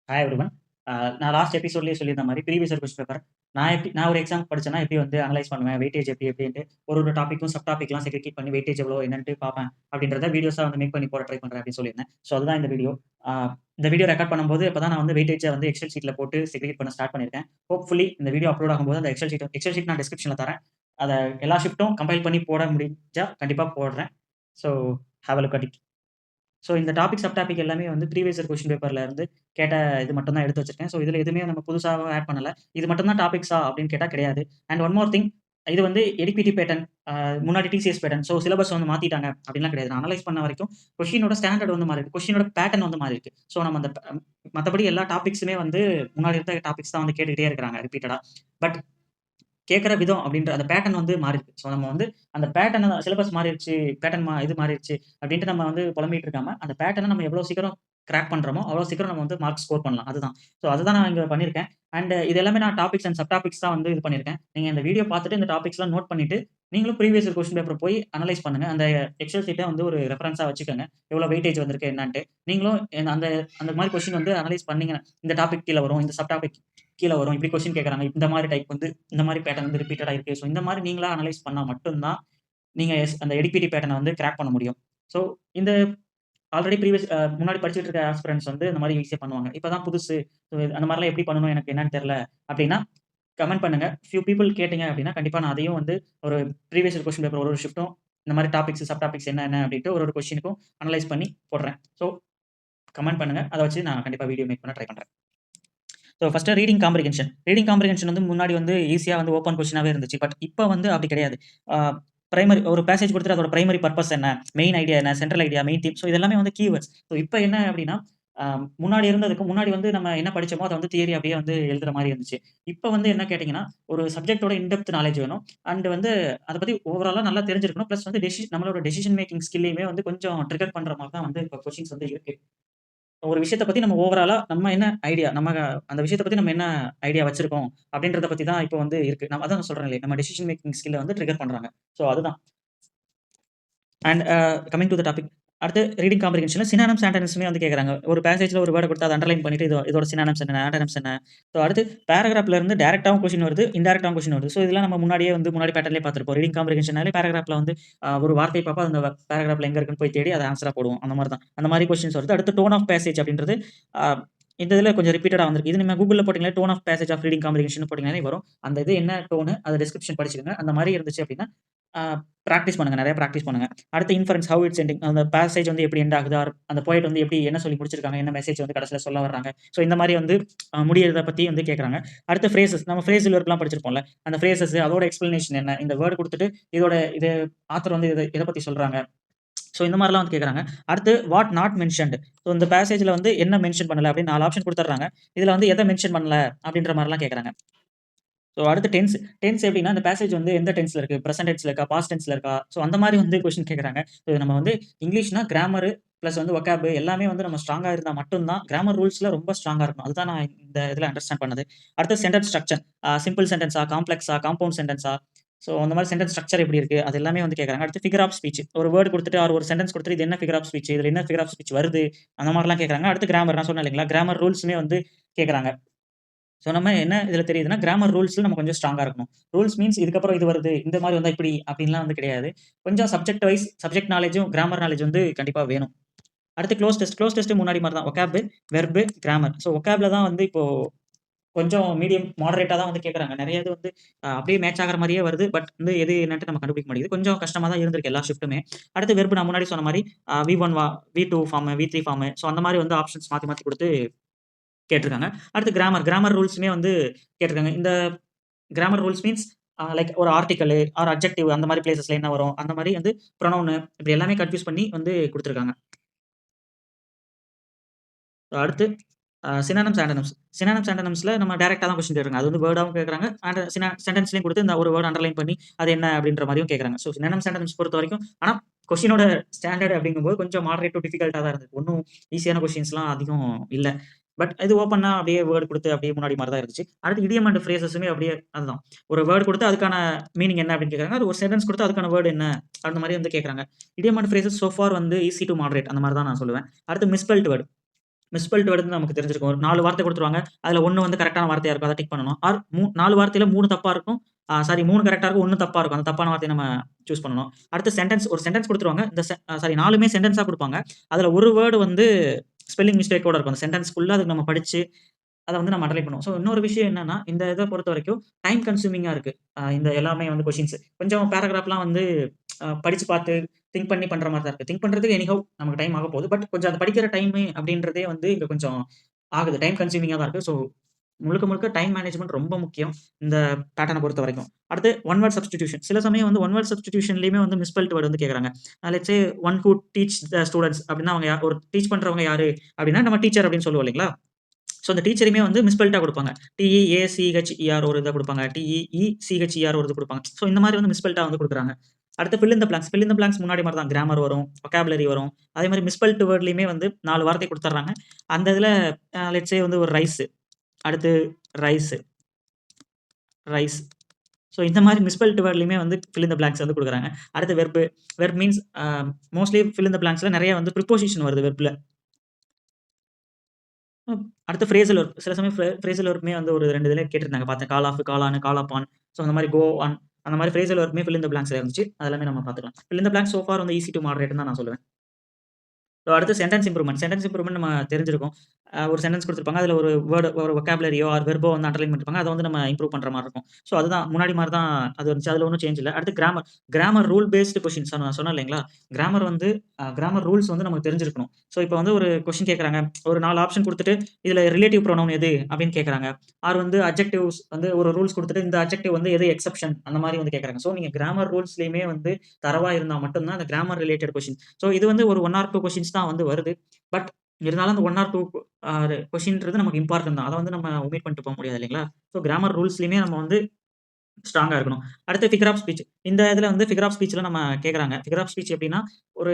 Hi everyone. நான் last எபிசோட்லயே சொல்லியிருந்த மாரி ப்ரீவியஸ் இயர் கொஸ்டின் பேப்பர் நான் ஒரு எக்ஸாம் படிச்சேன்னா எப்படி வந்து அனலைஸ் பண்ணுவேன், வெயிட்டேஜ் எப்படி எப்படின்ட்டு ஒரு டாபிக்கும் சப் டாபிக்லாம் செக்ரிகேட் பண்ணி வெயிட்டேஜ் எவ்வளோ என்னன்ட்டு பார்ப்பேன். அப்படின்றத வீடியோஸா வந்து மேக் பண்ணி போட ட்ரை பண்றேன் அப்படின்னு சொல்லியிருந்தேன். ஸோ அதுதான் இந்த வீடியோ. ஆ இந்த வீடியோ ரெக்கார்ட் பண்ணும்போது இப்பதான் நான் வந்து வெயிட்டேஜ வந்து எக்ஸெல் ஷீட்ல போட்டு செக்ரிகேட் பண்ண ஸ்டார்ட் பண்ணியிருக்கேன். ஹோப்ஃபுல்லி இந்த வீடியோ அப்லோட் ஆகும்போது அந்த எக்ஸெல் ஷீட் நான் டிஸ்கிரிப்ஷன்ல தரேன். அத எல்லா ஷிஃப்ட்டும் கம்பைல் பண்ணி போட முடிஞ்சா கண்டிப்பா போடுறேன். So have a look at it. So இந்த டாபிக், சப் டாபிக் எல்லாமே வந்து ப்ரீவியஸ் இயர் கொஸ்டின் பேப்பர்ல இருந்து கேட்ட இது மட்டும் தான் எடுத்து வச்சிருக்கேன். ஸோ இதுல எதுவுமே நம்ம புதுசா ஆட் பண்ணல. இது மட்டும் தான் டாபிக்ஸா அப்படின்னு கேட்டா கிடையாது. அண்ட் ஒன் மோர் திங், இது வந்து எடிபிடி பேட்டர்ன், முன்னாடி டிசிஎஸ் பேட்டர்ன். ஸோ சிலபஸ் வந்து மாத்திட்டாங்க அப்படின்லாம் கிடையாது. நான் அனலைஸ் பண்ண வரைக்கும் கொஸ்டினோட ஸ்டாண்டர்ட் வந்து மாறி இருக்கு. கொஸ்டினோட பேட்டர்ன் வந்து மாறி இருக்கு. ஸோ நம்ம அந்த மத்தபடி எல்லா டாபிக்ஸுமே வந்து முன்னாடி இருந்த டாபிக்ஸ் தான் வந்து கேட்டுக்கிட்டே இருக்கிறாங்க ரிப்பீட்டடா. பட் கேட்கிற விதம் அப்படின்ற அந்த பேட்டர்ன் வந்து மாறிருக்கு. ஸோ நம்ம வந்து அந்த பேட்டர்ன சிலபஸ் மாறிருச்சு, பேட்டர்ன் இது மாறிருச்சு அப்படின்ட்டு நம்ம வந்து புலம்பிட்டு இருக்காம, அந்த பேட்டர்ன நம்ம எவ்வளோ சீக்கிரம் கிராக் பண்றோமோ, அவ்வளோ சீக்கிரம் நம்ம வந்து மார்க் ஸ்கோர் பண்ணலாம். அதுதான். ஸோ அதுதான் நான் இங்க பண்ணியிருக்கேன். அண்ட் இது எல்லாமே நான் டாபிக்ஸ் அண்ட் சப் டாபிக்ஸ் தான் வந்து இது பண்ணியிருக்கேன். நீங்க இந்த வீடியோ பார்த்துட்டு இந்த டாபிக்ஸ்லாம் நோட் பண்ணிட்டு, நீங்களும் ப்ரீவியஸ் இயர் கொஸ்டின் பேப்பர் போய் அனலைஸ் பண்ணுங்க. அந்த எக்ஸெல் ஷீட்ட வந்து ஒரு ரெஃபரன்ஸா வச்சுக்கோங்க. எவ்வளோ வெயிட்டேஜ் வந்திருக்கு என்னான்ட்டு. நீங்களும் அந்த அந்த மாரி கொஸ்டின் வந்து அனலைஸ் பண்ணீங்கன்னா, இந்த டாபிக் கீழ வரும். இந்த சப் டாபிக் கீழ வரும். இப்படி கொஸ்டின் கேட்கறாங்க. இந்த மாரி டைப் வந்து இந்த மாரி பேட்டர்ன் வந்து ரிப்பீட்டடா இருக்கு. ஸோ இந்த மாரி நீங்களா அனலைஸ் பண்ணா மட்டும் தான், நீங்க அந்த எடிபிடி பேட்டர்ன வந்து கிராக் பண்ண முடியும். ஸோ இந்த ஆல்ரெடி முன்னாடி படிச்சுட்டு இருக்க ஆஸ்பிரண்ட்ஸ் வந்து இந்த மாரி ஈஸியா பண்ணுவாங்க. இப்ப தான் புதுசு. அந்த மாரிலாம் எப்படி பண்ணணும் எனக்கு என்னன்னு தெரியல அப்படின்னா, கமெண்ட் பண்ணுங்க. ஃபியூ பீப்பிள் கேட்டீங்க அப்படின்னா, கண்டிப்பா நான் அதையும் வந்து ஒரு ப்ரீவியஸ் இயர் கொஸ்டின் பேப்பர் ஒரு ஷிஃப்ட்டும் இந்த மாரி டாபிக்ஸ், சப் டாபிக்ஸ் என்னென்ன அப்படின்ட்டு ஒரு கொஸ்டினுக்கும் அனலைஸ் பண்ணி போடுறேன். ஸோ கமெண்ட் பண்ணுங்க. அத வச்சு நான் கண்டிப்பா வீடியோ மேக் பண்ண ட்ரை பண்றேன். So first reading comprehension. Reading comprehension வந்து முன்னாடி வந்து ஈஸியா வந்து ஓப்பன் கொஸ்டினாவே இருந்துச்சு. பட் இப்ப வந்து அப்படி கிடையாது. ஆ பிரைமரி ஒரு பேசேஜ் குடுத்துட்டு அதோட பிரைமரி பர்ப்பஸ் என்ன? மெயின் ஐடியா என்ன? Central idea, main theme. So இது எல்லாமே வந்து கீவேர்ட்ஸ். ஸோ இப்ப என்ன அப்படின்னா, அ முன்னாடி இருந்ததுக்கு முன்னாடி வந்து நம்ம என்ன படிச்சோமோ அத வந்து தியரி அப்படியே வந்து எழுதுற மாரி இருந்துச்சு. இப்ப வந்து என்ன கேட்டீங்கன்னா, ஒரு சப்ஜெக்ட்டோட இன் டெப்த் நாலேட்ஜ் வேணும். அண்ட் வந்து அத பத்தி ஓவராலா நல்லா தெரிஞ்சிருக்கணும். பிளஸ் வந்து நம்மளோட டெசிஷன் மேக்கிங் ஸ்கில்லையுமே வந்து கொஞ்சம் ட்ரிகர் பண்ற மாரி தான் வந்து இப்ப கொஸ்டின்ஸ் வந்து இருக்கு. ஒரு விஷயத்த பத்தி நம்ம ஓவராலா நம்ம என்ன ஐடியா, அந்த விஷயத்த பத்தி நம்ம என்ன ஐடியா வச்சிருக்கோம் அப்படின்றத பத்தி தான் இப்போ வந்து இருக்கு. அதான் நான் சொல்றேன் இல்லையா, நம்ம டெசிஷன் மேக்கிங் ஸ்கில்ல வந்து ட்ரிகர் பண்றாங்க. ஸோ அதுதான். And coming to the topic. அடுத்து ரீடிங் காம்ப்ரிஹென்ஷன்ல சினானிம்ஸ், ஆன்டோனிம்ஸ்மே வந்து கேட்கறாங்க. ஒரு பேசேஜ்ல ஒரு வேர்ட குடுத்து அத அண்டர்லைன் பண்ணிட்டு இதோட சினானிம்ஸ் என்ன? ஆன்டோனிம்ஸ் என்ன? ஸோ அடுத்து பேராகிராஃப்ல இருந்து டைரக்ட்டாவும் கொஸ்டின் வருது, இன்டைரக்ட்டாவும் கொஸ்டின் வருது. ஸோ இதெல்லாம் நம்ம முன்னாடி பேட்டர்ன்லயே பார்த்திருப்போம். ரீடிங் காம்ப்ரிஹென்ஷன்னாலே பேராகிராஃப்ல வந்து ஒரு வார்த்தைய பார்ப்போம். அந்த பேராகிராஃப்ல எங்க இருக்குன்னு போய் தேடி அத ஆன்ஸரா போடுவோம். அந்த மாரி தான். அந்த மாரி கொஸ்டின்ஸ் வருது. அடுத்து டோன் ஆஃப் பேசேஜ் அப்படின்றது அ இந்த இதுல கொஞ்சம் ரிப்பீட்டடா வந்திருக்கு. இது நீங்க Googleல போட்டீங்கன்னா, tone of passage of reading comprehension போட்டீங்கனாலே வரும். அந்த இது என்ன டோனு, அத டிஸ்கிரிப்ஷன் படிச்சுக்கங்க. அந்த மாரி இருந்துச்சு அப்படின்னா, அ பிராக்டிஸ் பண்ணுங்க. நெறைய பிராக்டிஸ் பண்ணுங்க. அடுத்து இன்ஃபரன்ஸ், ஹவ் இட்ஸ் எண்டிங். அந்த பேசேஜ் வந்து எப்படி எண்ட் ஆகுது? அந்த போயட் வந்து எப்படி என்ன சொல்லி முடிச்சிருக்காங்க? என்ன மெசேஜ் வந்து கடைசில சொல்ல வர்றாங்க? ஸோ இந்த மாரி வந்து முடியறத பத்தி வந்து கேட்கறாங்க. அடுத்து ஃப்ரேசஸ். நம்ம ஃப்ரேஸல் வெர்ப்லாம் படிச்சிருப்போம்ல. அந்த ஃப்ரேசஸ் அதோட எக்ஸ்ப்ளனேஷன் என்ன? இந்த வேர்ட் குடுத்துட்டு இது ஆத்தர் வந்து எத பத்தி சொல்றாங்க? ஸோ இந்த மாரிலாம் வந்து கேட்கறாங்க. அடுத்து வாட் நாட் மென்ஷன்ட். ஸோ இந்த பேசேஜ்ல வந்து என்ன மென்ஷன் பண்ணல அப்படின்னு 4 ஆப்ஷன் குடுத்துடுறாங்க. இதுல வந்து எத மென்ஷன் பண்ணல அப்படின்ற மாரிலாம் கேட்கறாங்க. ஸோ அடுத்து டென்ஸ். டென்ஸ் எப்படின்னா, அந்த பேசேஜ் வந்து எந்த டென்ஸ்ல இருக்கு? பிரசன்ட் டென்ஸ்ல இருக்கா? பாஸ்ட் டென்ஸ்ல இருக்கா? ஸோ அந்த மாரி வந்து கொஸ்டின் கேட்கறாங்க. ஸோ நம்ம வந்து இங்கிலீஷ்னா கிராமர் பிளஸ் வந்து வொக்காப் எல்லாமே வந்து நம்ம ஸ்ட்ராங்கா இருந்தா மட்டும் தான் கிராமர் ரூல்ஸ்ல ரொம்ப ஸ்ட்ராங்கா இருக்கணும். அதுதான் நான் இந்த இதுல அண்டர்ஸ்டாண்ட் பண்ணது. அடுத்து சென்டென்ஸ் ஸ்ட்ரக்சர். சிம்பிள் சென்டென்ஸா? காம்ப்ளக்ஸா? காம்பவுண்ட் சென்டென்ஸா? ஸோ அந்த மாரி சென்டென்ஸ் ஸ்ட்ரக்சர் எப்படி இருக்கு? அது எல்லாமே வந்து கேட்கறாங்க. அடுத்து ஃபிகர் ஆஃப் ஸ்பீச். ஒரு வேர்ட் குடுத்துட்டு ஒரு சென்டென்ஸ் குடுத்துட்டு இது என்ன ஃபிகர் ஆஃப் ஸ்பீச்? இதுல என்ன ஃபிகர் ஆஃப் ஸ்பீச் வருது? அந்த மாரிலாம் கேட்கறாங்க. அடுத்து கிராமர். நான் சொன்னேன் இல்லைங்களா? கிராமர் ரூல்ஸுமே வந்து கேட்கறாங்க. ஸோ நம்ம என்ன இதுல தெரியுதுன்னா, கிராமர் ரூல்ஸ்ல நம்ம கொஞ்சம் ஸ்ட்ராங்கா இருக்கணும். ரூல்ஸ் மீன்ஸ் இதுக்கப்புறம் இது வருது. இந்த மாரி வந்தா இப்படி அப்படின்லாம் வந்து கிடையாது. கொஞ்சம் சப்ஜெக்ட் நாலேட்ஜும், கிராமர் நாலேட்ஜ் வந்து கண்டிப்பா வேணும். அடுத்து க்ளோஸ் டெஸ்ட். க்ளோஸ் டெஸ்ட் முன்னாடி மாரி தான். வொக்காப், வெர்ப், கிராமர். ஸோ வொக்காப்ல தான் வந்து இப்போ கொஞ்சம் மீடியம் மாடரேட்டா தான் வந்து கேட்கறாங்க. நெறைய இது வந்து அப்படியே மேட்ச் ஆகுற மாரியே வருது. பட் வந்து எது என்னன்ட்டு நம்ம கண்டுபிடிக்க முடியுது. கொஞ்சம் கஷ்டமா தான் இருந்திருக்கு எல்லா ஷிஃப்ட்டுமே. அடுத்து வெர்ப் நான் முன்னாடி சொன்ன மாரி V1 V2 form, V3 form. So அந்த மாரி வந்து ஆப்ஷன்ஸ் மாத்தி மாத்தி குடுத்து கேட்டுருக்காங்க. அடுத்து கிராமர் ரூல்ஸுமே வந்து கேட்டுருக்காங்க. இந்த கிராமர் ரூல்ஸ் மீன்ஸ் லைக் ஒரு ஆர்டிக்கிள் ஆர் அட்ஜெக்டிவ் அந்த மாரி பிளேஸஸ்ல என்ன வரும்? அந்த மாரி வந்து ப்ரொனவுன் இப்படி எல்லாமே கன்ஃப்யூஸ் பண்ணி வந்து குடுத்துருக்காங்க. அடுத்து சினானிம்ஸ், ஆன்டோனிம்ஸ். சினானிம்ஸ், ஆன்டோனிம்ஸ்ல நம்ம டைரக்ட்டா தான் கொஸ்டின் கேட்கறாங்க. அது வந்து வேர்டாவும் கேட்கறாங்க. சென்டென்ஸ்லயும் குடுத்து இந்த ஒரு வேர்ட் அண்டர்லைன் பண்ணி அது என்ன அப்படின்ற மாரியும் கேட்கறாங்க. ஸோ சினானிம்ஸ், ஆன்டோனிம்ஸ் பொறுத்தவரைக்கும் ஆனா கொஸ்டினோட ஸ்டாண்டர்ட் அப்படிங்கும்போது கொஞ்சம் மாடரேட் டூ டிஃபிகல்ட்டா தான் இருந்தது. ஒண்ணும் ஈஸியான கொஸ்டின்ஸ்லாம் அதிகம் இல்ல. பட் இது ஓப்பன்னா அப்படியே வேர்ட் குடுத்து அப்படியே முன்னாடி மாரி தான் இருந்துச்சு. அடுத்து இடியம் அண்ட் ஃப்ரேசஸுமே அப்படியே அதுதான். ஒரு வேர்ட் குடுத்து அதுக்கான மீனிங் என்ன அப்படின்னு கேட்கறாங்க. அது ஒரு சென்டென்ஸ் குடுத்து அதுக்கான வேர்ட் என்ன? அந்த மாரி வந்து கேட்கறாங்க. இடியம் அண்ட் ஃப்ரேசஸ் சோ ஃபார் வந்து ஈஸி டூ மாடரேட் அந்த மாரி தான் நான் சொல்லுவேன். அடுத்து மிஸ்ஸ்பெல்ட் வேர்ட். மிஸ்ஸ்பெல்ட் வேர்டுன்னு நமக்கு தெரிஞ்சிருக்கும். ஒரு 4 வார்த்தை குடுத்துருவாங்க. அதுல 1 வந்து கரெக்ட்டான வார்த்தையா இருக்கும். அத டிக் பண்ணணும். ஆர் 4 வார்த்தையில 3 தப்பா இருக்கும். சாரி 3 கரெக்ட்டா இருக்கும். 1 தப்பா இருக்கும். அந்த தப்பான வார்த்தைய நம்ம சூஸ் பண்ணணும். அடுத்து ஒரு சென்டென்ஸ் குடுத்துருவாங்க. இந்த செ சாரி 4மே சென்டென்ஸா குடுப்பாங்க. அதுல ஒரு வேர்ட் வந்து ஸ்பெல்லிங் மிஸ்டேக்கோட இருக்கும். அந்த சென்டென்ஸ்க்குள்ள அதுக்கு நம்ம படிச்சு அத வந்து நம்ம அண்டர்லைன் பண்ணுவோம். இன்னொரு விஷயம் என்னன்னா, இந்த இத பொறுத்தவரைக்கும் டைம் கன்சியூமிங்கா இருக்கு. இந்த எல்லாமே வந்து கொஸ்டின்ஸ். கொஞ்சம் பேராகிராஃப்லாம் வந்து படிச்சு பார்த்து, திங்க் பண்ணி பண்ற மாரி தான் இருக்கு. திங்க் பண்றதுக்கு எனிஹவ் நமக்கு டைம் ஆகப்போகுது. பட் கொஞ்சம் அத படிக்கிற டைமு அப்படின்றதே வந்து இங்க கொஞ்சம் ஆகுது. டைம் கன்சியூமிங்கா தான் இருக்கு. முழுக்க முழுக்க டைம் மேனேஜ்மென்ட் ரொம்ப முக்கியம். இந்த பேட்டர்ன பொறுத்தவரைக்கும். அடுத்து ஒன் வேர்ட் சப்ஸ்டிடியூஷன். சில சமயம் வந்து ஒன் வேர்ட் சப்ஸ்டிடியூஷன்லயுமே வந்து மிஸ்ஸ்பெல்ட் வேர்ட் வந்து கேட்கறாங்க. Let's say one who teach the students அப்படின்னா அவங்க ஒரு டீச் பண்றவங்க யாரு? அப்படின்னா நம்ம டீச்சர் அப்படின்னு சொல்லுவோம் இல்லைங்களா? அந்த டீச்சரையுமே வந்து மிஸ்பெல்ட்டா குடுப்பாங்க. டிஇஏசிஹெச்இஆர் ஒரு இத குடுப்பாங்க. டிஇஇசிஹெச்இஆர் ஒரு இது குடுப்பாங்க. இந்த மாரி வந்து மிஸ்பெல்ட்டா வந்து குடுக்குறாங்க. அடுத்து fill in the blanks. Fill in the blanks முன்னாடி மாரி தான் கிராமர் வரும், வொக்காபுலரி வரும். அதே மாரி மிஸ்பெல்ட் வேர்ட்லயுமே வந்து 4 வார்த்தை குடுத்துர்றாங்க. அந்த இதுல லெட்ஸ் சே வந்து ஒரு ரைஸ், அடுத்து ரைஸ், ரைஸ். இந்த மாரி மிஸ்பெல்ட் வேர்ட்லயுமே வந்து ஃபில் இன் த பிளாங்க்ஸ் வந்து குடுக்குறாங்க. அடுத்து verb. Verb means mostly fill in the பிளாங்க்ஸ்ல நெறைய வந்து ப்ரிப்போசிஷன் வருது வெர்ப்ல. அடுத்து ஃப்ரேசல் ஒர்க். சில சமயம் ஃப்ரேசல் ஒர்க்குமே வந்து ஒரு 2 இதுல கேட்டிருந்தாங்க பார்த்தேன். Call off, call on, call up on. அந்த மாரி கோ ஆன் அந்த மாரி ஃப்ரேசல் ஒர்க்குமே ஃபில் இன் த பிளாங்க்ஸ்ல இருந்துச்சு. அது எல்லாமே நம்ம பார்த்துக்கலாம். Fill in the blanks so far வந்து ஈஸி டூ மாடரேட்ன்னு தான் நான் சொல்லுவேன். அடுத்து சென்டென்ஸ் இம்ப்ரூவ்மென்ட். சென்டென்ஸ் இம்ப்ரூவ்மென்ட் நம்ம தெரிஞ்சிருக்கும். ஒரு சென்டென்ஸ் குடுத்திருப்பாங்க. அதுல ஒரு வேர்ட் ஒரு வொக்காபுலரியோ ஆர் வெர்போ வந்து அண்டர்லைன் பண்ணிருப்பாங்க. அத வந்து நம்ம இம்ப்ரூவ் பண்ற மாரி இருக்கும். அதுதான் முன்னாடி மாரி தான் அது இருந்துச்சு. அதுல ஒண்ணும் சேஞ்ச் இல்ல. அடுத்து grammar. Grammar rule based questions நான் சொன்னேன் இல்லைங்களா? கிராமர் வந்து கிராமர் ரூல்ஸ் வந்து நமக்கு தெரிஞ்சிருக்கணும். இப்ப வந்து ஒரு கொஸ்டின் கேட்கறாங்க. ஒரு 4 ஆப்ஷன் குடுத்துட்டு, இதுல ரிலேட்டிவ் ப்ரொனவுன் எது? அப்படின்னு கேட்கறாங்க. ஆர் வந்து அட்ஜெக்டிவ்ஸ் வந்து ஒரு ரூல்ஸ் குடுத்துட்டு, இந்த அட்ஜெக்டிவ் வந்து எது எக்செப்ஷன் அந்த மாரி வந்து கேட்கறாங்க. நீங்க கிராமர் ரூல்ஸ்லயுமே வந்து தரவா இருந்தா மட்டும் தான் அந்த கிராமர் ரிலேட்டட் கொஸ்டின். இது வந்து ஒரு 1 ஆர் 2 கொஸ்டின்ஸ் தான் வந்து வருது. பட் இருந்தாலும் அந்த 1 ஆர் 2 கொஸ்டின்றது நமக்கு இம்பார்ட்டன்ட் தான். அத வந்து நம்ம ஒமிட் பண்ணிட்டு போ முடியாது இல்லைங்களா? கிராமர் ரூல்ஸ்லயுமே நம்ம வந்து ஸ்ட்ராங்கா இருக்கணும். அடுத்து ஃபிகர் ஆஃப் ஸ்பீச். இந்த இதுல வந்து ஃபிகர் ஆஃப் ஸ்பீச்ல நம்ம கேட்கறாங்க. ஃபிகர் ஆஃப் ஸ்பீச் எப்படின்னா, ஒரு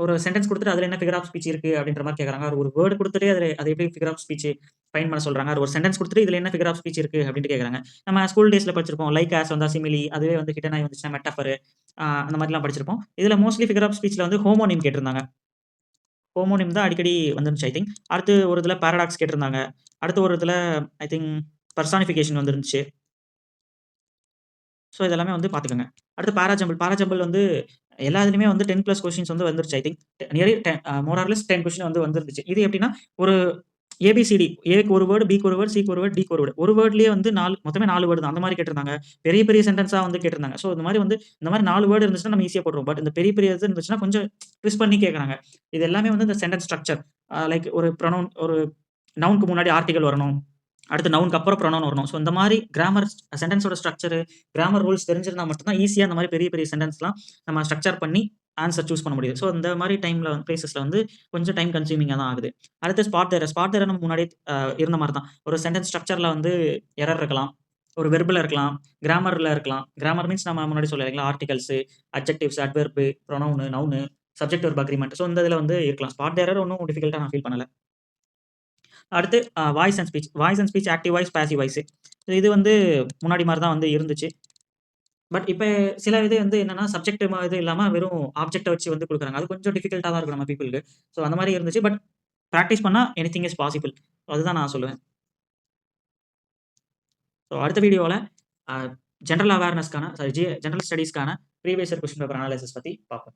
ஒரு சென்டென்ஸ் குடுத்துட்டு அதுல என்ன ஃபிகர் ஆஃப் ஸ்பீச் இருக்கு அப்படின்ற மாரி கேட்கறாங்க. ஒரு வேர்ட் குடுத்துட்டு அது எப்படி ஃபிகர் ஆஃப் ஸ்பீச் ஃபைண்ட் பண்ண சொல்றாங்க. ஒரு சென்டென்ஸ் குடுத்துட்டு இதுல என்ன ஃபிகர் ஆஃப் ஸ்பீச் இருக்கு அப்படின்ட்டு கேட்கறாங்க. நம்ம ஸ்கூல் டேஸ்ல படிச்சிருப்போம். லைக் ஆஸ் வந்தா சிமிலி, அதுவே வந்து ஹிடன் ஆயி வந்துச்சுன்னா மெட்டாஃபர் அந்த மாரிலாம் படிச்சிருப்போம். இதுல மோஸ்ட்லி ஃபிகர் ஆஃப் ஸ்பீச்ல வந்து ஹோமோனிம் கேட்டிருந்தாங்க. ஹோமோனிம் தான் அடிக்கடி வந்துருந்துச்சு ஐ திங்க். அடுத்து ஒரு இதுல பாராடாக்ஸ் கேட்டிருந்தாங்க. அடுத்து ஒரு இதுல ஐ திங்க் பெர்சானிஃபிகேஷன் வந்துருந்துச்சு. இதெல்லாமே வந்து பார்த்துக்கங்க. அடுத்து பாராஜம்பிள். பாராஜம்பிள் வந்து எல்லா இதுலயுமே வந்து 10 பிளஸ் கொஸ்டின்ஸ் வந்து வந்துருச்சு I think. Nearly more or less 10 question வந்து வந்துருந்துச்சு. இது எப்படின்னா, ஒரு ஏபிசிடி ஏக்கு ஒரு வேர்ட், பிக்கு ஒரு வேர்ட், சிக்கு ஒரு வேர்ட், டிக்கு ஒரு வேர்ட். ஒரு வேர்ட்லயே வந்து மொத்தமே 4 வேர்ட் தான். அந்த மாரி கேட்டிருந்தாங்க. பெரிய பெரிய சென்டென்ஸா வந்து கேட்டிருந்தாங்க. இந்த மாரி 4 வேர்ட் இருந்துச்சுன்னா நம்ம ஈஸியா போட்டுருவோம். பட் இந்த பெரிய பெரிய இது இருந்துச்சுன்னா கொஞ்சம் ட்விஸ்ட் பண்ணி கேட்கறாங்க. இது எல்லாமே வந்து இந்த சென்டென்ஸ் ஸ்ட்ரக்சர். லைக் ஒரு ப்ரொனவுன் ஒரு நவுனுக்கு முன்னாடி ஆர்டிகில் வரணும். அடுத்து நவுனுக்கு அப்புறம் ப்ரொனவுன் வரணும். இந்த மாரி கிராமர் சென்டென்ஸோட ஸ்ட்ரக்சர், கிராமர் ரூல்ஸ் தெரிஞ்சிருந்தா மட்டும் தான் ஈஸியா இந்த மாரி பெரிய பெரிய சென்டென்ஸ்லாம் நம்ம ஸ்ட்ரக்சர் பண்ணி ஆன்ஸர் சூஸ் பண்ண முடியுது. இந்த மாரி டைம்ல பிளேஸஸ்ல வந்து கொஞ்சம் டைம் கன்சியூமிங்கா தான் ஆகுது. அடுத்து ஸ்பாட் எரர். ஸ்பாட் எரர் நம்ம முன்னாடியே இருந்த மாரி தான். ஒரு சென்டென்ஸ் ஸ்ட்ரக்சர்ல வந்து எரர் இருக்கலாம். ஒரு வெர்ப்ல இருக்கலாம். கிராமர்ல இருக்கலாம். கிராமர் மீன்ஸ் நம்ம முன்னாடி சொன்னோம் இல்லைங்களா? Articles, adjectives, adverb, pronoun, noun, subject verb agreement. இந்த இதுல வந்து இருக்கலாம். ஸ்பாட் எரர் ஒண்ணும் டிஃபிகல்ட்டா நான் ஃபீல் பண்ணல. அடுத்து voice and speech. Voice and speech active voice, passive voice. இது வந்து முன்னாடி மாரி தான் வந்து இருந்துச்சு. பட் இப்ப சில இது வந்து என்னன்னா, சப்ஜெக்ட் இது இல்லாம வெறும் ஆப்ஜெக்ட்ட வச்சு வந்து குடுக்குறாங்க. அது கொஞ்சம் டிஃபிகல்ட்டா தான் இருக்கும் நம்ம பீப்பிள்க்கு. அந்த மாரி இருந்துச்சு. பட் பிராக்டிஸ் பண்ணா எனிதிங் இஸ் பாசிபிள். அதுதான் நான் சொல்லுவேன். அடுத்த வீடியோல அ ஜெனரல் அவேர்னஸ்க்கான ஜெனரல் ஸ்டடீஸ்க்கான previous year question paper analysis பத்தி பார்ப்போம்.